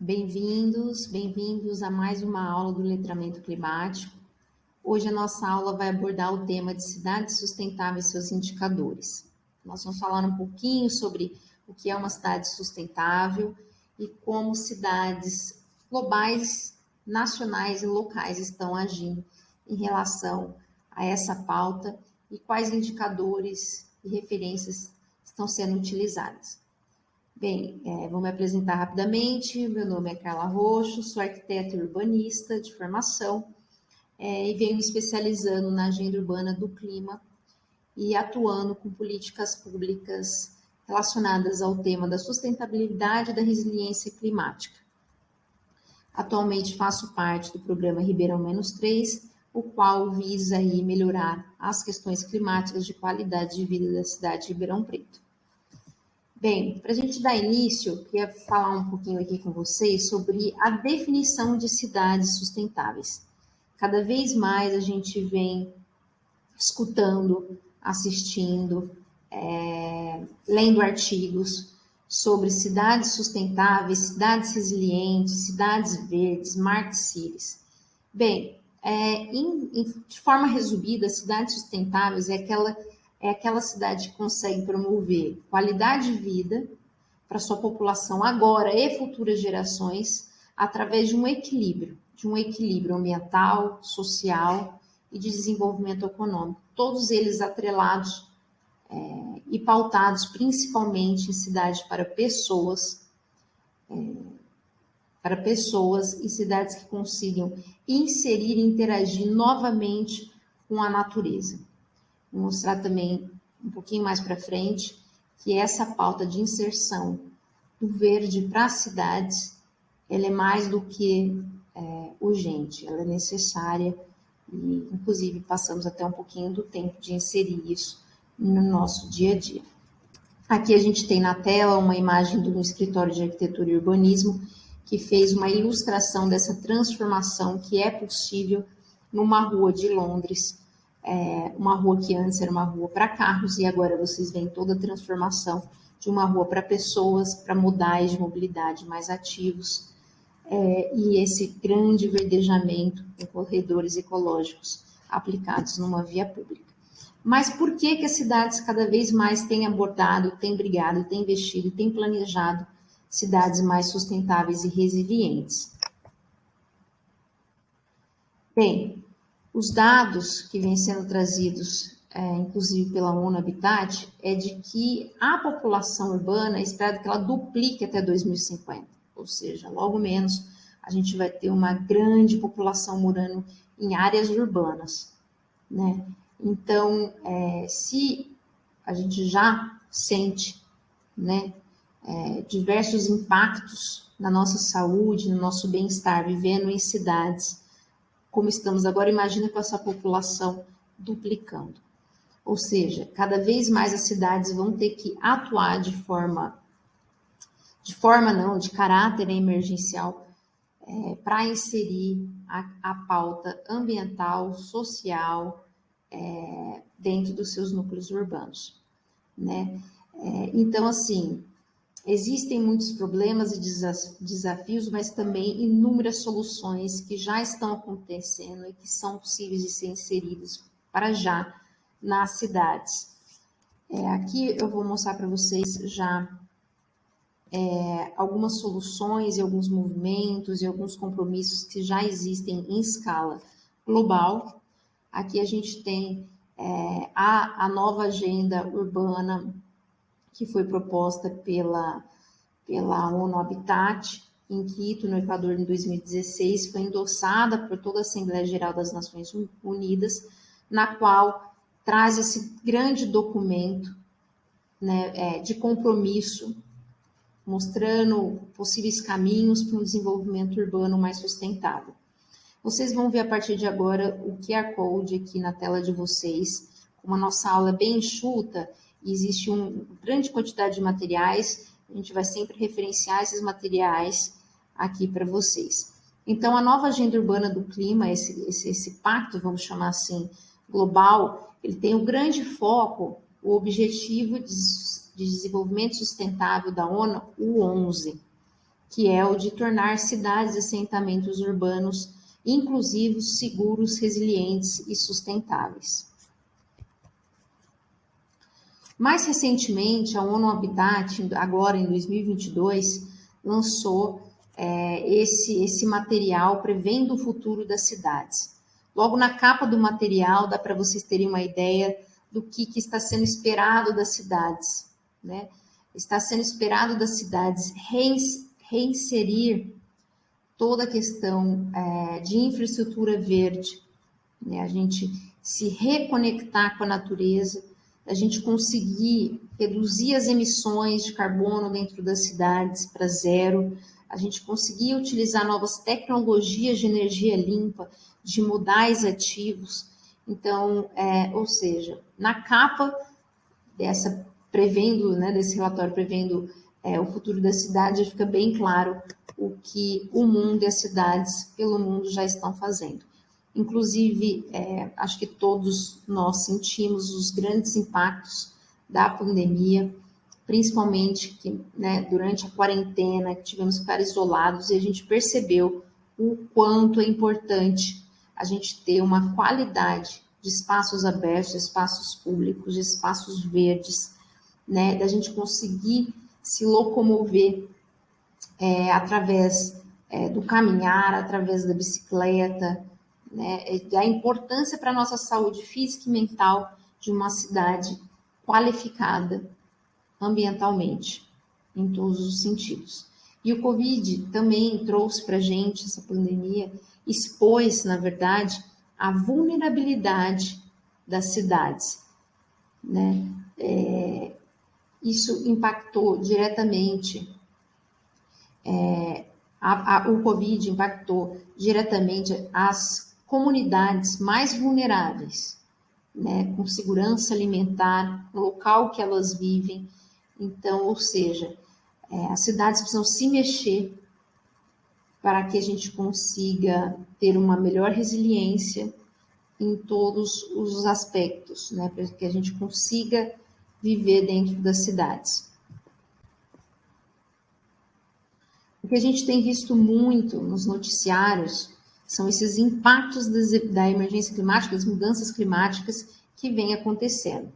Bem-vindos a mais uma aula do Letramento Climático. Hoje a nossa aula vai abordar o tema de cidades sustentáveis e seus indicadores. Nós vamos falar um pouquinho sobre o que é uma cidade sustentável e como cidades globais, nacionais e locais estão agindo em relação a essa pauta e quais indicadores e referências estão sendo utilizadas. Bem, vou me apresentar rapidamente. Meu nome é Carla Roxo, sou arquiteta e urbanista de formação e venho me especializando na agenda urbana do clima e atuando com políticas públicas relacionadas ao tema da sustentabilidade e da resiliência climática. Atualmente faço parte do programa Ribeirão -3, o qual visa aí melhorar as questões climáticas de qualidade de vida da cidade de Ribeirão Preto. Bem, para a gente dar início, eu queria falar um pouquinho aqui com vocês sobre a definição de cidades sustentáveis. Cada vez mais a gente vem escutando, assistindo, lendo artigos sobre cidades sustentáveis, cidades resilientes, cidades verdes, smart cities. Bem, de forma resumida, cidades sustentáveis é aquela cidade que consegue promover qualidade de vida para sua população agora e futuras gerações através de um equilíbrio ambiental, social e de desenvolvimento econômico, todos eles atrelados e pautados principalmente em cidades para pessoas e cidades que consigam inserir e interagir novamente com a natureza. Vou mostrar também um pouquinho mais para frente que essa pauta de inserção do verde para as cidades, ela é mais do que urgente, ela é necessária e, inclusive, passamos até um pouquinho do tempo de inserir isso no nosso dia a dia. Aqui a gente tem na tela uma imagem do escritório de arquitetura e urbanismo que fez uma ilustração dessa transformação que é possível numa rua de Londres, uma rua que antes era uma rua para carros e agora vocês veem toda a transformação de uma rua para pessoas, para modais de mobilidade mais ativos, e esse grande verdejamento em corredores ecológicos aplicados numa via pública. Mas por que as cidades cada vez mais têm abordado, têm brigado, têm investido, têm planejado cidades mais sustentáveis e resilientes? Bem, os dados que vêm sendo trazidos, inclusive pela ONU Habitat, é de que a população urbana é esperado que ela duplique até 2050, ou seja, logo menos a gente vai ter uma grande população morando em áreas urbanas, né? Então, se a gente já sente, né, diversos impactos na nossa saúde, no nosso bem-estar, vivendo em cidades como estamos agora, imagina com essa população duplicando. Ou seja, cada vez mais as cidades vão ter que atuar de caráter emergencial, para inserir a pauta ambiental, social, dentro dos seus núcleos urbanos, né? Então, assim, existem muitos problemas e desafios, mas também inúmeras soluções que já estão acontecendo e que são possíveis de ser inseridas para já nas cidades. Aqui eu vou mostrar para vocês já algumas soluções e alguns movimentos e alguns compromissos que já existem em escala global. Aqui a gente tem a nova agenda urbana que foi proposta pela ONU Habitat, em Quito, no Equador, em 2016, foi endossada por toda a Assembleia Geral das Nações Unidas, na qual traz esse grande documento, né, de compromisso, mostrando possíveis caminhos para um desenvolvimento urbano mais sustentável. Vocês vão ver a partir de agora o QR Code aqui na tela de vocês. Como a nossa aula é bem enxuta, existe uma grande quantidade de materiais, a gente vai sempre referenciar esses materiais aqui para vocês. Então, a nova agenda urbana do clima, esse pacto, vamos chamar assim, global, ele tem um grande foco, o objetivo de desenvolvimento sustentável da ONU, o 11, que é o de tornar cidades e assentamentos urbanos inclusivos, seguros, resilientes e sustentáveis. Mais recentemente, a ONU Habitat, agora em 2022, lançou esse material prevendo o futuro das cidades. Logo na capa do material, dá para vocês terem uma ideia do que está sendo esperado das cidades, né? Está sendo esperado das cidades reinserir toda a questão de infraestrutura verde, né? A gente se reconectar com a natureza, a gente conseguir reduzir as emissões de carbono dentro das cidades para zero, a gente conseguir utilizar novas tecnologias de energia limpa, de modais ativos. Então, ou seja, na capa desse relatório prevendo o futuro da cidade, fica bem claro o que o mundo e as cidades pelo mundo já estão fazendo. Inclusive, acho que todos nós sentimos os grandes impactos da pandemia, principalmente durante a quarentena, que tivemos que ficar isolados, e a gente percebeu o quanto é importante a gente ter uma qualidade de espaços abertos, de espaços públicos, de espaços verdes, né, da gente conseguir se locomover através do caminhar, através da bicicleta, né, da importância para a nossa saúde física e mental de uma cidade qualificada ambientalmente, em todos os sentidos. E o Covid também trouxe para a gente, essa pandemia, expôs, na verdade, a vulnerabilidade das cidades, né? Isso impactou diretamente, o Covid impactou diretamente as comunidades mais vulneráveis, né? Com segurança alimentar, no local que elas vivem. Então, ou seja, as cidades precisam se mexer para que a gente consiga ter uma melhor resiliência em todos os aspectos, né? Para que a gente consiga viver dentro das cidades. O que a gente tem visto muito nos noticiários são esses impactos da emergência climática, das mudanças climáticas que vêm acontecendo.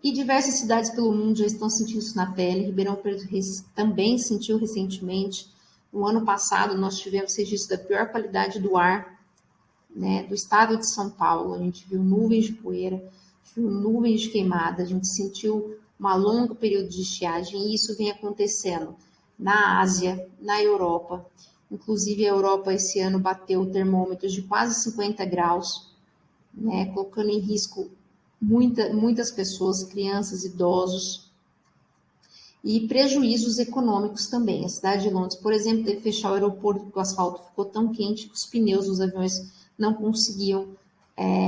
E diversas cidades pelo mundo já estão sentindo isso na pele. Ribeirão Preto também sentiu recentemente. No ano passado, nós tivemos registro da pior qualidade do ar, né, do estado de São Paulo. A gente viu nuvens de poeira, viu nuvens de queimada, a gente sentiu um longo período de estiagem, e isso vem acontecendo na Ásia, na Europa. Inclusive, a Europa esse ano bateu termômetros de quase 50 graus, né, colocando em risco muitas pessoas, crianças, idosos, e prejuízos econômicos também. A cidade de Londres, por exemplo, teve que fechar o aeroporto porque o asfalto ficou tão quente que os pneus dos aviões não conseguiam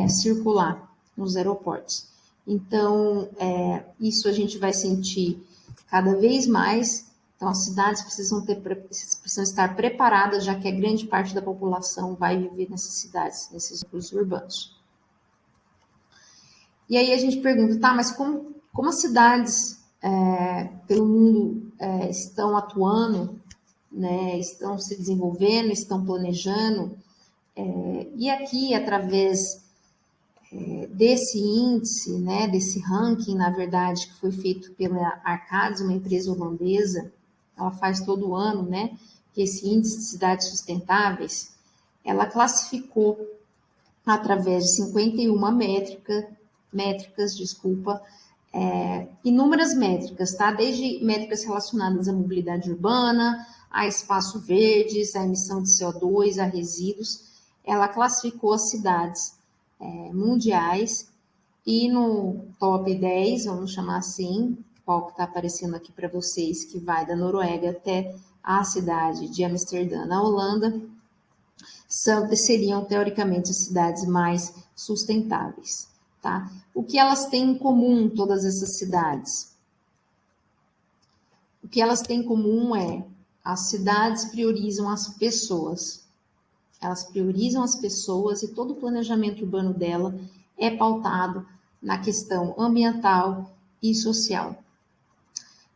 circular nos aeroportos. Então, isso a gente vai sentir cada vez mais. Então, as cidades precisam estar preparadas, já que a grande parte da população vai viver nessas cidades, nesses núcleos urbanos. E aí a gente pergunta, tá, mas como as cidades pelo mundo estão atuando, né, estão se desenvolvendo, estão planejando, e aqui, através desse índice, né, desse ranking, na verdade, que foi feito pela Arcadis, uma empresa holandesa, ela faz todo ano, né, que esse índice de cidades sustentáveis, ela classificou através de 51 métricas, inúmeras métricas, tá? Desde métricas relacionadas à mobilidade urbana, a espaço verdes, a emissão de CO2, a resíduos. Ela classificou as cidades mundiais, e no top 10, vamos chamar assim, qual que está aparecendo aqui para vocês, que vai da Noruega até a cidade de Amsterdã, na Holanda, seriam, teoricamente, as cidades mais sustentáveis, tá? O que elas têm em comum, todas essas cidades? O que elas têm em comum as cidades priorizam as pessoas. Elas priorizam as pessoas, e todo o planejamento urbano dela é pautado na questão ambiental e social.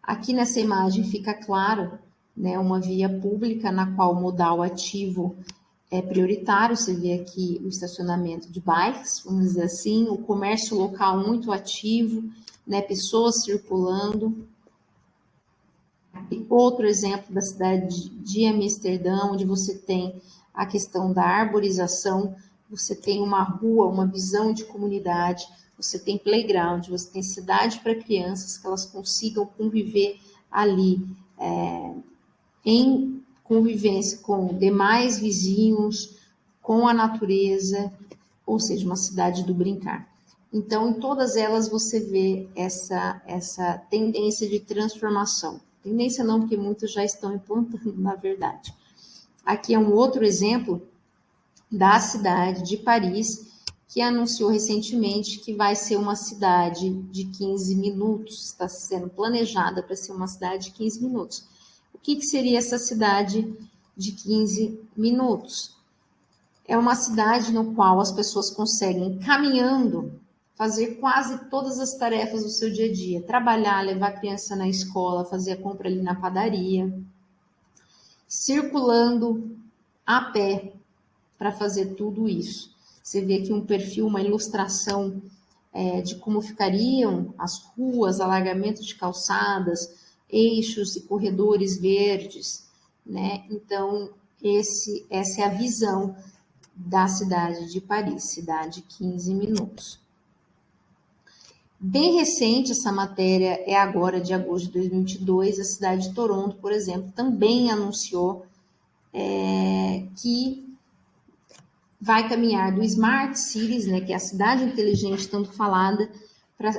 Aqui nessa imagem fica claro, né, uma via pública na qual o modal ativo é prioritário. Você vê aqui o estacionamento de bikes, vamos dizer assim, o comércio local muito ativo, né, pessoas circulando. Outro exemplo da cidade de Amsterdã, onde você tem a questão da arborização, você tem uma rua, uma visão de comunidade, você tem playground, você tem cidade para crianças, que elas consigam conviver ali em convivência com demais vizinhos, com a natureza, ou seja, uma cidade do brincar. Então, em todas elas você vê essa tendência de transformação. Tendência não, porque muitos já estão implantando, na verdade. Aqui é um outro exemplo da cidade de Paris, que anunciou recentemente que vai ser uma cidade de 15 minutos, está sendo planejada para ser uma cidade de 15 minutos. O que seria essa cidade de 15 minutos? É uma cidade no qual as pessoas conseguem, caminhando, fazer quase todas as tarefas do seu dia a dia. Trabalhar, levar a criança na escola, fazer a compra ali na padaria, circulando a pé para fazer tudo isso. Você vê aqui um perfil, uma ilustração de como ficariam as ruas, alargamento de calçadas, eixos e corredores verdes, né? Então, essa é a visão da cidade de Paris, cidade 15 minutos. Bem recente, essa matéria é agora de agosto de 2022, a cidade de Toronto, por exemplo, também anunciou que vai caminhar do Smart Cities, né, que é a cidade inteligente tanto falada, para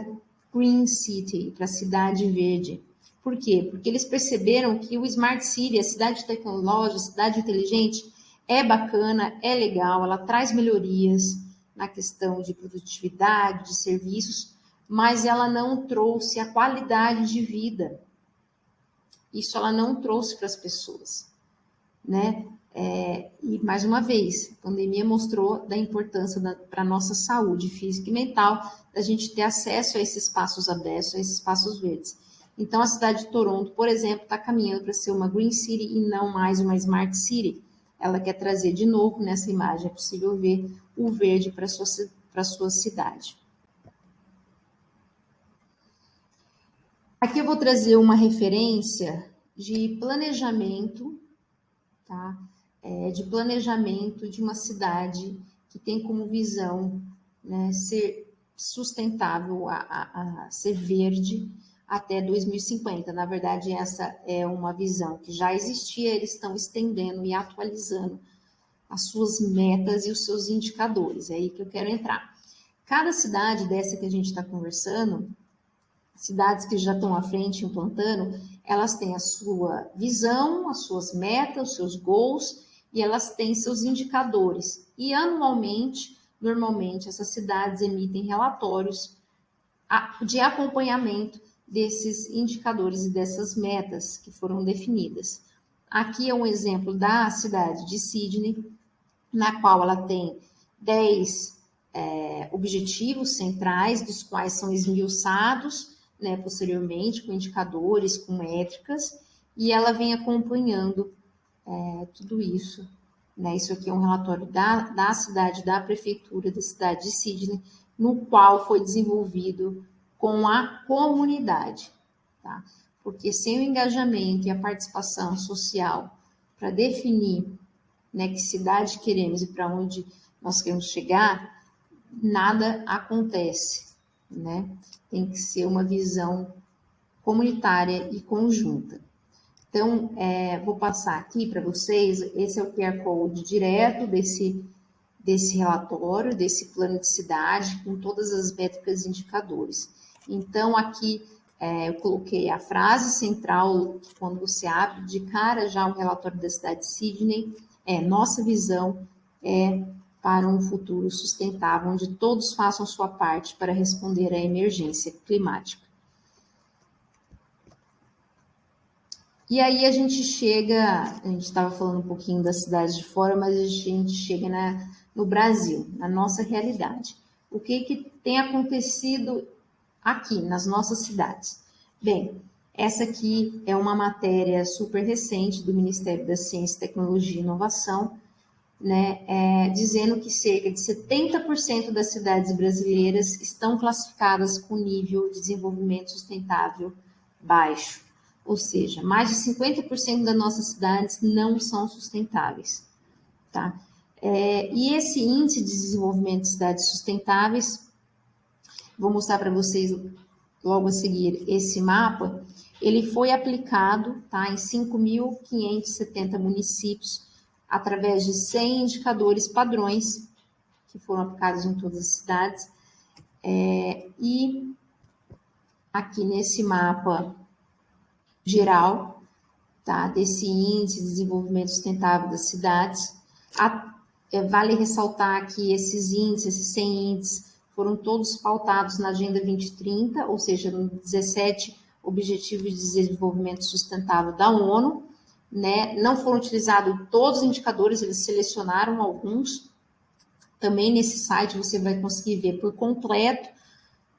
Green City, para a cidade verde. Por quê? Porque eles perceberam que o Smart City, a cidade tecnológica, a cidade inteligente, é bacana, é legal, ela traz melhorias na questão de produtividade, de serviços, mas ela não trouxe a qualidade de vida. Isso ela não trouxe para as pessoas, né? E mais uma vez, a pandemia mostrou da importância para a nossa saúde física e mental, da gente ter acesso a esses espaços abertos, a esses espaços verdes. Então, a cidade de Toronto, por exemplo, está caminhando para ser uma Green City e não mais uma Smart City. Ela quer trazer de novo nessa imagem, é possível ver o verde para a sua cidade. Aqui eu vou trazer uma referência de planejamento, tá? De planejamento de uma cidade que tem como visão, né, ser sustentável, a ser verde até 2050. Na verdade, essa é uma visão que já existia, eles estão estendendo e atualizando as suas metas e os seus indicadores. É aí que eu quero entrar. Cada cidade dessa que a gente está conversando, cidades que já estão à frente implantando, elas têm a sua visão, as suas metas, os seus goals, e elas têm seus indicadores. E anualmente, normalmente, essas cidades emitem relatórios de acompanhamento desses indicadores e dessas metas que foram definidas. Aqui é um exemplo da cidade de Sydney, na qual ela tem 10 objetivos centrais, dos quais são esmiuçados, né, posteriormente, com indicadores, com métricas, e ela vem acompanhando tudo isso. Né? Isso aqui é um relatório da cidade, da prefeitura da cidade de Sydney, no qual foi desenvolvido com a comunidade. Tá? Porque sem o engajamento e a participação social para definir, né, que cidade queremos e para onde nós queremos chegar, nada acontece, né? Tem que ser uma visão comunitária e conjunta. Então, vou passar aqui para vocês, esse é o QR Code direto desse relatório, desse plano de cidade, com todas as métricas e indicadores. Então, aqui eu coloquei a frase central, que quando você abre de cara já o relatório da cidade de Sydney, nossa visão é para um futuro sustentável, onde todos façam sua parte para responder à emergência climática. E aí a gente estava falando um pouquinho das cidades de fora, mas a gente chega no Brasil, na nossa realidade. O que tem acontecido aqui, nas nossas cidades? Bem, Essa aqui é uma matéria super recente do Ministério da Ciência, Tecnologia e Inovação, né, dizendo que cerca de 70% das cidades brasileiras estão classificadas com nível de desenvolvimento sustentável baixo. Ou seja, mais de 50% das nossas cidades não são sustentáveis. Tá? E esse índice de desenvolvimento de cidades sustentáveis, vou mostrar para vocês logo a seguir esse mapa, ele foi aplicado, tá, em 5.570 municípios, através de 100 indicadores padrões, que foram aplicados em todas as cidades. E aqui nesse mapa geral, tá, desse índice de desenvolvimento sustentável das cidades, vale ressaltar que esses índices, esses 100 índices, foram todos pautados na Agenda 2030, ou seja, no 17 Objetivos de Desenvolvimento Sustentável da ONU, né? Não foram utilizados todos os indicadores, eles selecionaram alguns. Também nesse site você vai conseguir ver por completo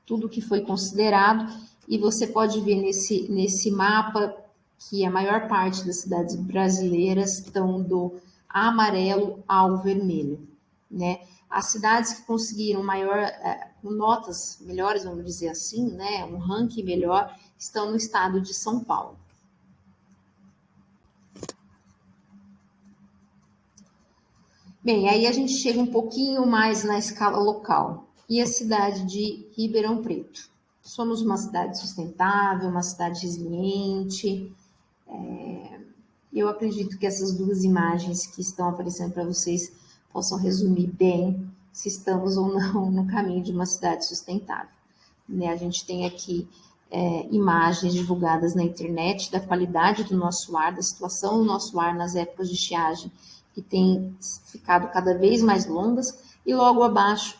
tudo que foi considerado, e você pode ver nesse mapa que a maior parte das cidades brasileiras estão do amarelo ao vermelho, né? As cidades que conseguiram notas melhores, vamos dizer assim, né, um ranking melhor, estão no estado de São Paulo. Bem, aí a gente chega um pouquinho mais na escala local. E a cidade de Ribeirão Preto? Somos uma cidade sustentável, uma cidade resiliente. Eu acredito que essas duas imagens que estão aparecendo para vocês possam resumir bem se estamos ou não no caminho de uma cidade sustentável. Né? A gente tem aqui imagens divulgadas na internet da qualidade do nosso ar, da situação do nosso ar nas épocas de estiagem, que tem ficado cada vez mais longas, e logo abaixo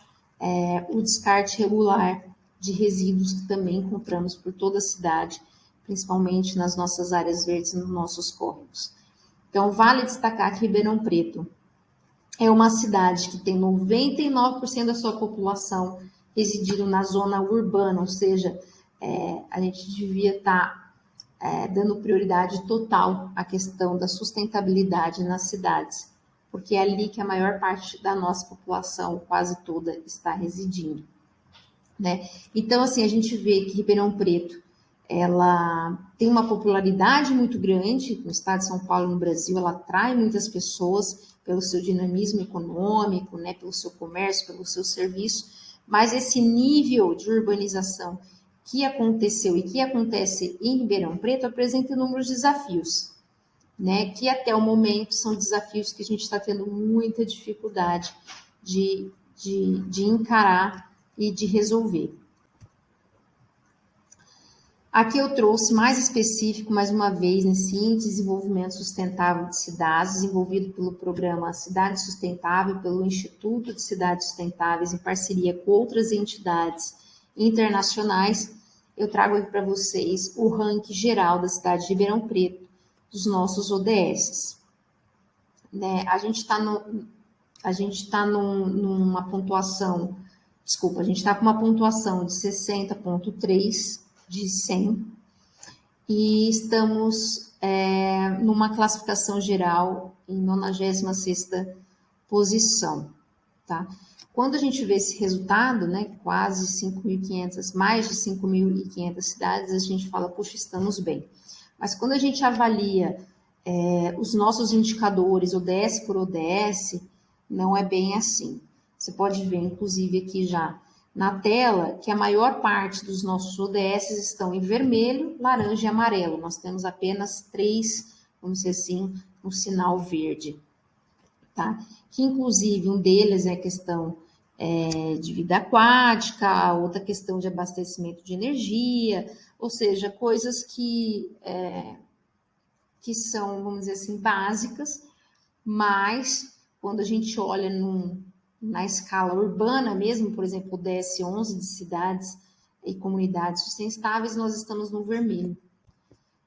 o descarte regular de resíduos que também encontramos por toda a cidade, principalmente nas nossas áreas verdes, nos nossos córregos. Então, vale destacar que Ribeirão Preto é uma cidade que tem 99% da sua população residindo na zona urbana, ou seja, a gente devia estar dando prioridade total à questão da sustentabilidade nas cidades, porque é ali que a maior parte da nossa população, quase toda, está residindo. Né? Então, assim, a gente vê que Ribeirão Preto, ela tem uma popularidade muito grande no estado de São Paulo e no Brasil, ela atrai muitas pessoas pelo seu dinamismo econômico, né, pelo seu comércio, pelo seu serviço, mas esse nível de urbanização que aconteceu e que acontece em Ribeirão Preto apresenta inúmeros desafios, né, que até o momento são desafios que a gente está tendo muita dificuldade de encarar e de resolver. Aqui eu trouxe mais específico, mais uma vez, nesse Índice de Desenvolvimento Sustentável de Cidades, desenvolvido pelo programa Cidade Sustentável, pelo Instituto de Cidades Sustentáveis, em parceria com outras entidades internacionais. Eu trago aqui para vocês o ranking geral da cidade de Ribeirão Preto, dos nossos ODS. Né? A gente está numa pontuação, a gente está com uma pontuação de 60,3 de 100 e estamos numa classificação geral em 96ª posição, tá? Quando a gente vê esse resultado, né, quase 5.500, mais de 5.500 cidades, a gente fala, puxa, estamos bem. Mas quando a gente avalia os nossos indicadores, ODS por ODS, não é bem assim. Você pode ver, inclusive, aqui já na tela, que a maior parte dos nossos ODS estão em vermelho, laranja e amarelo. Nós temos apenas 3, vamos dizer assim, um sinal verde. Tá? Que, inclusive, um deles é a questão de vida aquática, outra questão de abastecimento de energia, ou seja, coisas que são, vamos dizer assim, básicas, mas quando a gente olha na escala urbana mesmo, por exemplo, o DS11 de cidades e comunidades sustentáveis, nós estamos no vermelho.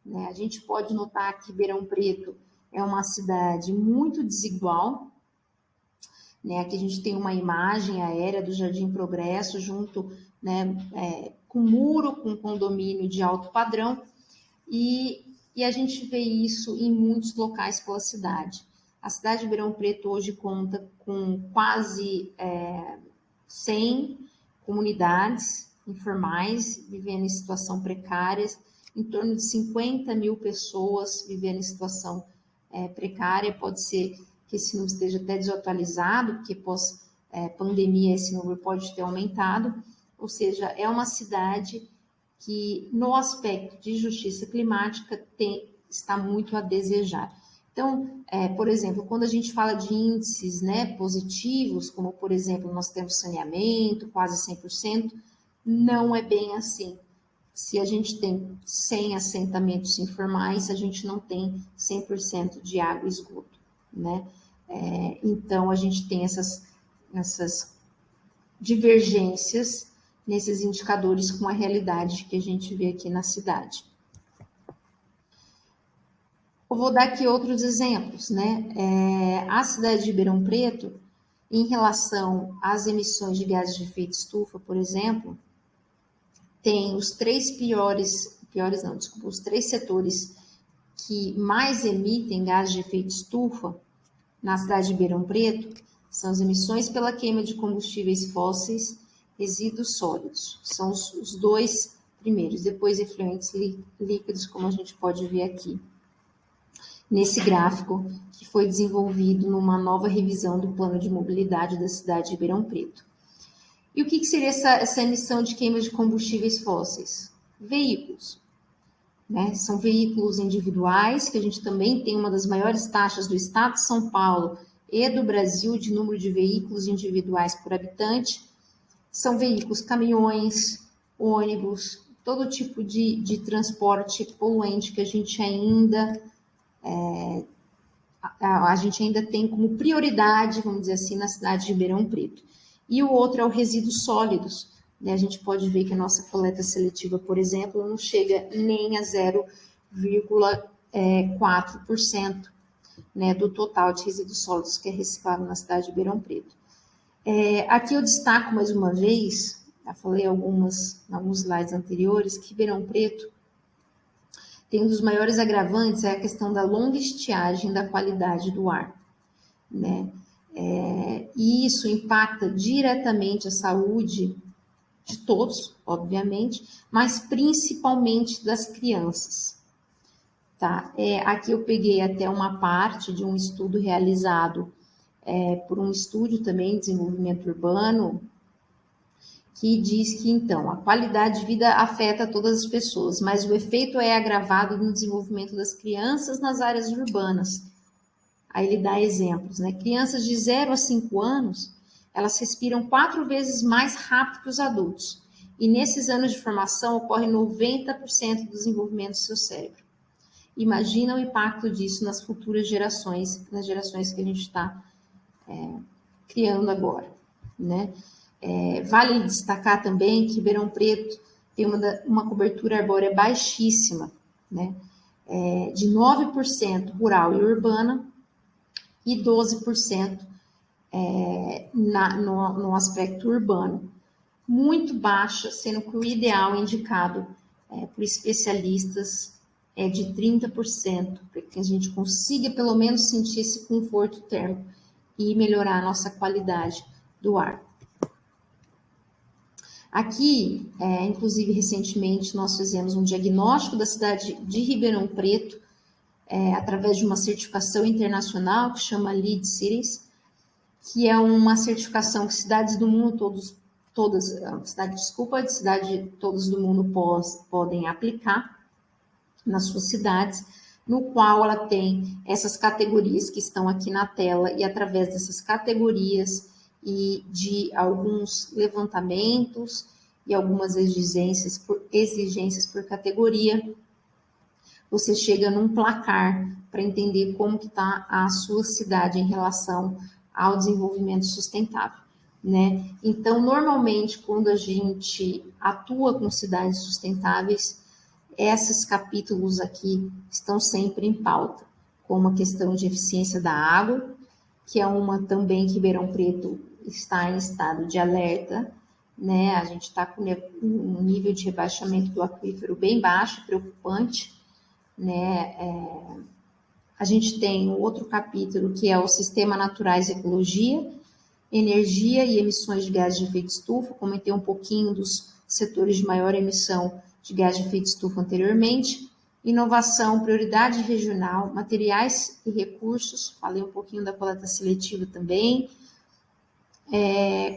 Né? A gente pode notar que Ribeirão Preto é uma cidade muito desigual. Né? Aqui a gente tem uma imagem aérea do Jardim Progresso, junto, né, com muro, com condomínio de alto padrão. E a gente vê isso em muitos locais pela cidade. A cidade de Ribeirão Preto hoje conta com quase 100 comunidades informais vivendo em situação precária, em torno de 50 mil pessoas vivendo em situação precária. Pode ser que esse número esteja até desatualizado, porque pós-pandemia esse número pode ter aumentado. Ou seja, é uma cidade que, no aspecto de justiça climática, está muito a desejar. Então, por exemplo, quando a gente fala de índices, né, positivos, como, por exemplo, nós temos saneamento, quase 100%, não é bem assim. Se a gente tem 100 assentamentos informais, a gente não tem 100% de água e esgoto, né? Então, a gente tem essas divergências nesses indicadores com a realidade que a gente vê aqui na cidade. Eu vou dar aqui outros exemplos, né? A cidade de Ribeirão Preto, em relação às emissões de gases de efeito estufa, por exemplo, tem os três os três setores que mais emitem gases de efeito estufa na cidade de Ribeirão Preto são as emissões pela queima de combustíveis fósseis, resíduos sólidos. São os dois primeiros, depois efluentes líquidos, como a gente pode ver aqui, nesse gráfico que foi desenvolvido numa nova revisão do plano de mobilidade da cidade de Ribeirão Preto. E o que seria essa emissão de queima de combustíveis fósseis? Veículos. Né? São veículos individuais, que a gente também tem uma das maiores taxas do estado de São Paulo e do Brasil de número de veículos individuais por habitante. São veículos, caminhões, ônibus, todo tipo de transporte poluente que a gente ainda tem como prioridade, vamos dizer assim, na cidade de Ribeirão Preto. E o outro é o resíduos sólidos. Né? A gente pode ver que a nossa coleta seletiva, por exemplo, não chega nem a 0,4%, né, do total de resíduos sólidos que é reciclado na cidade de Ribeirão Preto. Aqui eu destaco mais uma vez, já falei alguns slides anteriores, que Ribeirão Preto tem um dos maiores agravantes, é a questão da longa estiagem da qualidade do ar, né? E isso impacta diretamente a saúde de todos, obviamente, mas principalmente das crianças. Tá? Aqui eu peguei até uma parte de um estudo realizado por um estúdio também de desenvolvimento urbano, que diz que, então, a qualidade de vida afeta todas as pessoas, mas o efeito é agravado no desenvolvimento das crianças nas áreas urbanas. Aí ele dá exemplos, né? Crianças de 0 a 5 anos, elas respiram 4 vezes mais rápido que os adultos. E nesses anos de formação ocorre 90% do desenvolvimento do seu cérebro. Imagina o impacto disso nas futuras gerações, nas gerações que a gente está criando agora, né? Vale destacar também que Ribeirão Preto tem uma cobertura arbórea baixíssima, né? De 9% rural e urbana e 12% no aspecto urbano. Muito baixa, sendo que o ideal indicado por especialistas é de 30%, para que a gente consiga pelo menos sentir esse conforto térmico e melhorar a nossa qualidade do ar. Aqui, inclusive recentemente, nós fizemos um diagnóstico da cidade de Ribeirão Preto, através de uma certificação internacional que chama LEED Cities, que é uma certificação que cidades do mundo todas do mundo podem aplicar nas suas cidades, no qual ela tem essas categorias que estão aqui na tela, e através dessas categorias e de alguns levantamentos e algumas exigências por categoria, você chega num placar para entender como que está a sua cidade em relação ao desenvolvimento sustentável, né? Então, normalmente, quando a gente atua com cidades sustentáveis, esses capítulos aqui estão sempre em pauta, como a questão de eficiência da água, que é uma também que Ribeirão Preto está em estado de alerta, né? A gente está com um nível de rebaixamento do aquífero bem baixo, preocupante, né? A gente tem um outro capítulo que é o Sistema Naturais e Ecologia, Energia e Emissões de Gases de Efeito Estufa. Comentei um pouquinho dos setores de maior emissão de gás de efeito estufa anteriormente. Inovação, prioridade regional, materiais e recursos, falei um pouquinho da coleta seletiva também,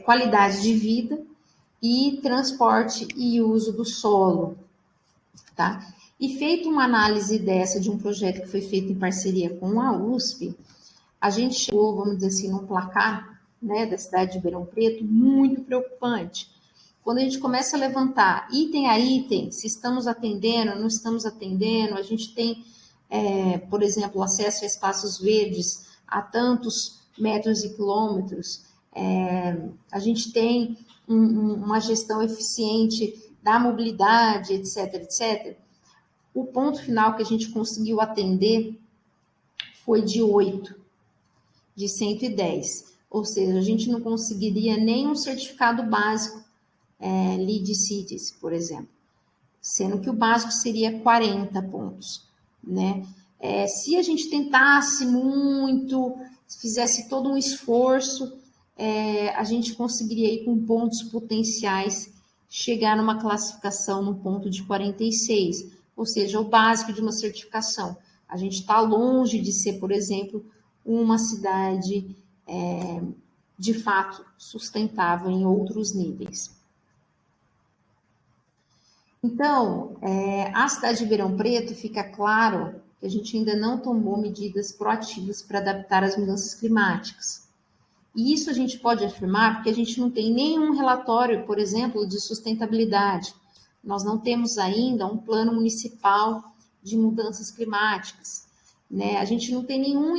qualidade de vida e transporte e uso do solo, tá? E feito uma análise dessa de um projeto que foi feito em parceria com a USP, a gente chegou, vamos dizer assim, num placar, né, da cidade de Ribeirão Preto muito preocupante. Quando a gente começa a levantar item a item, se estamos atendendo, não estamos atendendo, a gente tem, por exemplo, acesso a espaços verdes a tantos metros e quilômetros, a gente tem uma gestão eficiente da mobilidade, etc, etc. O ponto final que a gente conseguiu atender foi de 8, de 110. Ou seja, a gente não conseguiria nem um certificado básico, Lead Cities, por exemplo, sendo que o básico seria 40 pontos, né? Se a gente tentasse muito, fizesse todo um esforço, a gente conseguiria ir com pontos potenciais chegar numa classificação no ponto de 46, ou seja, o básico de uma certificação. A gente está longe de ser, por exemplo, uma cidade de fato sustentável em outros níveis. Então, a cidade de Ribeirão Preto fica claro que a gente ainda não tomou medidas proativas para adaptar às mudanças climáticas. E isso a gente pode afirmar porque a gente não tem nenhum relatório, por exemplo, de sustentabilidade. Nós não temos ainda um plano municipal de mudanças climáticas, né? A gente não tem nenhum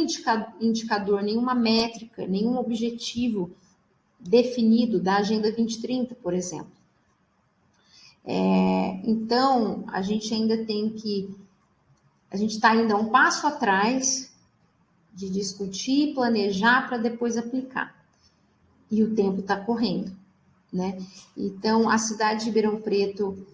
indicador, nenhuma métrica, nenhum objetivo definido da Agenda 2030, por exemplo. Então, a gente ainda tem que... A gente está ainda um passo atrás de discutir, planejar para depois aplicar. E o tempo está correndo, né? Então, a cidade de Ribeirão Preto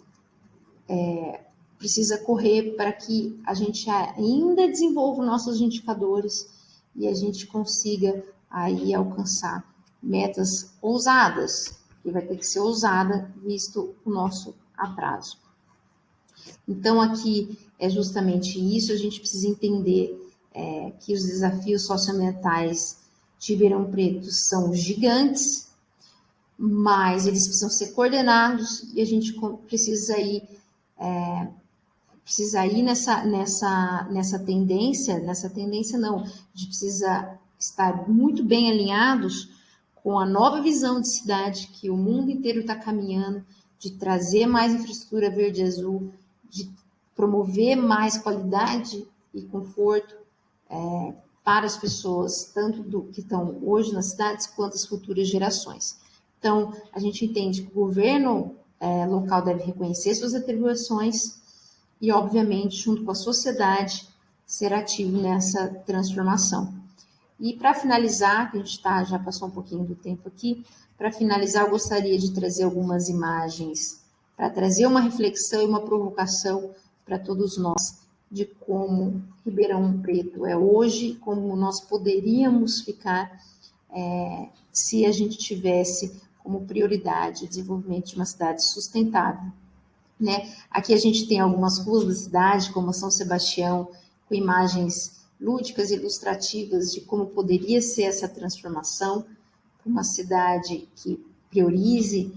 precisa correr para que a gente ainda desenvolva nossos indicadores e a gente consiga aí alcançar metas ousadas, que vai ter que ser ousada, visto o nosso atraso. Então, aqui é justamente isso, a gente precisa entender que os desafios socioambientais de Ribeirão Preto são gigantes, mas eles precisam ser coordenados e a gente precisa ir nessa tendência não, a gente precisa estar muito bem alinhados com a nova visão de cidade que o mundo inteiro está caminhando, de trazer mais infraestrutura verde e azul, de promover mais qualidade e conforto para as pessoas, tanto que estão hoje nas cidades, quanto as futuras gerações. Então, a gente entende que o governo local deve reconhecer suas atribuições e, obviamente, junto com a sociedade, ser ativo nessa transformação. E para finalizar, que a gente já passou um pouquinho do tempo aqui, para finalizar, eu gostaria de trazer algumas imagens para trazer uma reflexão e uma provocação para todos nós de como Ribeirão Preto é hoje, como nós poderíamos ficar se a gente tivesse como prioridade o desenvolvimento de uma cidade sustentável, né? Aqui a gente tem algumas ruas da cidade, como São Sebastião, com imagens lúdicas e ilustrativas de como poderia ser essa transformação para uma cidade que priorize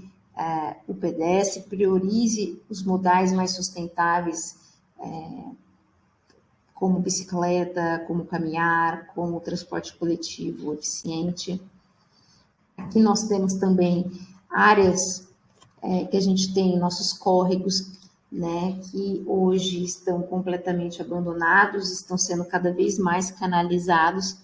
o pedestre, priorize os modais mais sustentáveis, como bicicleta, como caminhar, como transporte coletivo eficiente. Aqui nós temos também áreas que a gente tem nossos córregos, né, que hoje estão completamente abandonados, estão sendo cada vez mais canalizados.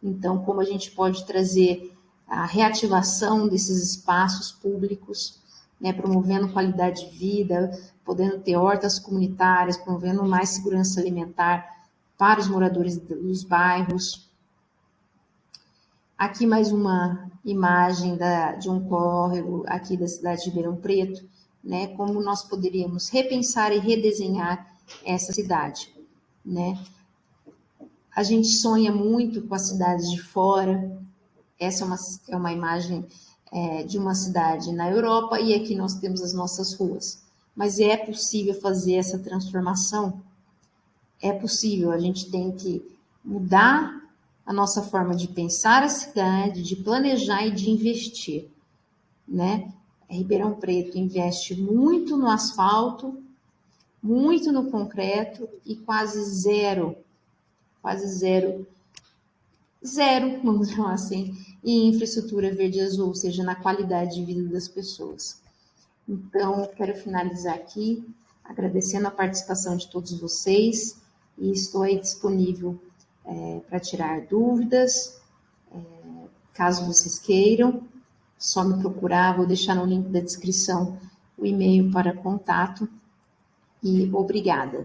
Então, como a gente pode trazer a reativação desses espaços públicos, né, promovendo qualidade de vida, podendo ter hortas comunitárias, promovendo mais segurança alimentar para os moradores dos bairros. Aqui mais uma imagem de um córrego aqui da cidade de Ribeirão Preto, né, como nós poderíamos repensar e redesenhar essa cidade. né? A gente sonha muito com as cidades de fora. Essa é uma imagem de uma cidade na Europa e aqui nós temos as nossas ruas. Mas é possível fazer essa transformação? É possível, a gente tem que mudar a nossa forma de pensar a cidade, de planejar e de investir, né? Ribeirão Preto investe muito no asfalto, muito no concreto e zero, vamos chamar assim, em infraestrutura verde e azul, ou seja, na qualidade de vida das pessoas. Então, quero finalizar aqui, agradecendo a participação de todos vocês e estou aí disponível para tirar dúvidas, caso vocês queiram, só me procurar, vou deixar no link da descrição o e-mail para contato e obrigada.